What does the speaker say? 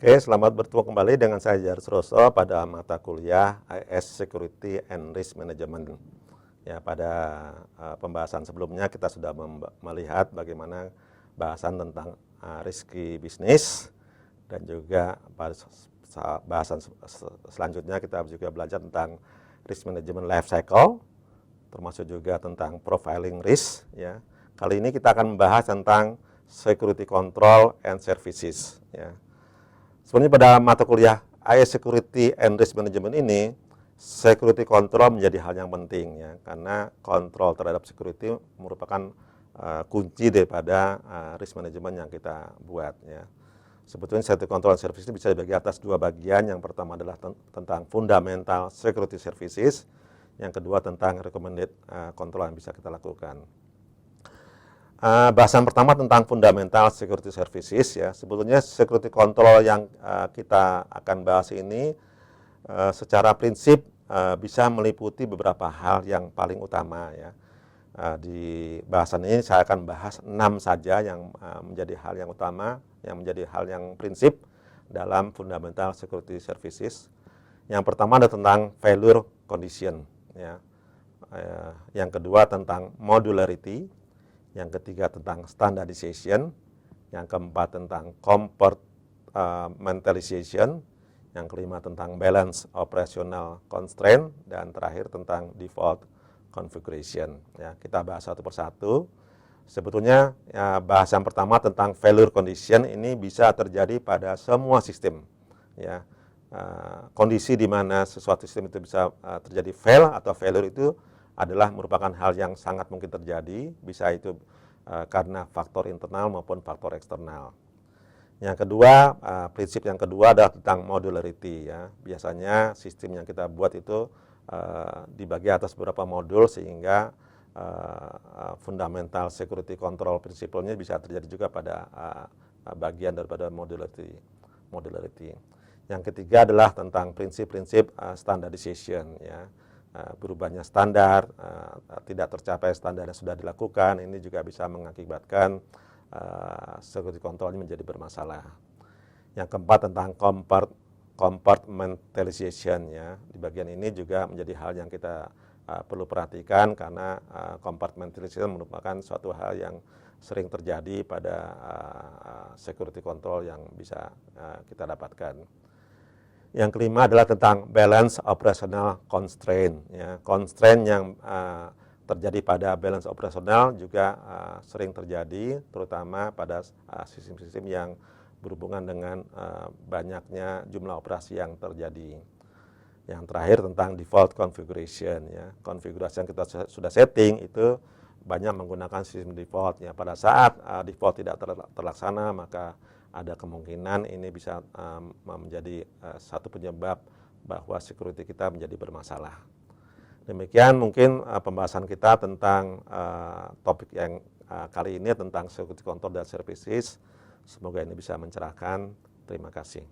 Oke, selamat bertemu kembali dengan saya Jarus Roso pada mata kuliah IS Security and Risk Management. Ya, pada pembahasan sebelumnya kita sudah melihat bagaimana bahasan tentang risky bisnis, dan juga pada bahasan selanjutnya kita juga belajar tentang risk management life cycle, termasuk juga tentang profiling risk. Ya, kali ini kita akan membahas tentang security control and services. Ya. Sebenarnya pada mata kuliah IS Security and Risk Management ini, security control menjadi hal yang penting ya, karena kontrol terhadap security merupakan kunci daripada risk management yang kita buat ya. Sebetulnya security control and services bisa dibagi atas dua bagian. Yang pertama adalah tentang fundamental security services, yang kedua tentang recommended control yang bisa kita lakukan. Bahasan pertama tentang fundamental security services ya. Sebetulnya security control yang kita akan bahas ini secara prinsip bisa meliputi beberapa hal yang paling utama ya. Di bahasan ini saya akan bahas 6 saja yang menjadi hal yang utama, yang menjadi hal yang prinsip dalam fundamental security services. Yang pertama adalah tentang failure condition ya. Yang kedua tentang modularity. Yang ketiga tentang standardization, yang keempat tentang compartmentalization, yang kelima tentang balance operational constraint, dan terakhir tentang default configuration. Ya, kita bahas satu persatu. Sebetulnya ya, bahas yang pertama tentang failure condition ini bisa terjadi pada semua sistem. Ya, kondisi di mana sesuatu sistem itu bisa terjadi fail atau failure itu adalah merupakan hal yang sangat mungkin terjadi, bisa itu karena faktor internal maupun faktor eksternal. Yang kedua, prinsip yang kedua adalah tentang modularity ya. Biasanya sistem yang kita buat itu dibagi atas beberapa modul sehingga fundamental security control principle-nya bisa terjadi juga pada bagian daripada modularity. Yang ketiga adalah tentang prinsip-prinsip standardization ya. Berubahnya standar, tidak tercapai standar yang sudah dilakukan, ini juga bisa mengakibatkan security control menjadi bermasalah. Yang keempat tentang compartmentalization ya. Di bagian ini juga menjadi hal yang kita perlu perhatikan, karena compartmentalization merupakan suatu hal yang sering terjadi pada security control yang bisa kita dapatkan. Yang kelima adalah tentang balance operational constraint. Ya. Constraint yang terjadi pada balance operasional juga sering terjadi, terutama pada sistem-sistem yang berhubungan dengan banyaknya jumlah operasi yang terjadi. Yang terakhir tentang default configuration. Ya. Konfigurasi yang kita sudah setting itu banyak menggunakan sistem default. Ya. Pada saat default tidak terlaksana, maka ada kemungkinan ini bisa menjadi satu penyebab bahwa security kita menjadi bermasalah. Demikian mungkin pembahasan kita tentang topik yang kali ini tentang security control dan services. Semoga ini bisa mencerahkan. Terima kasih.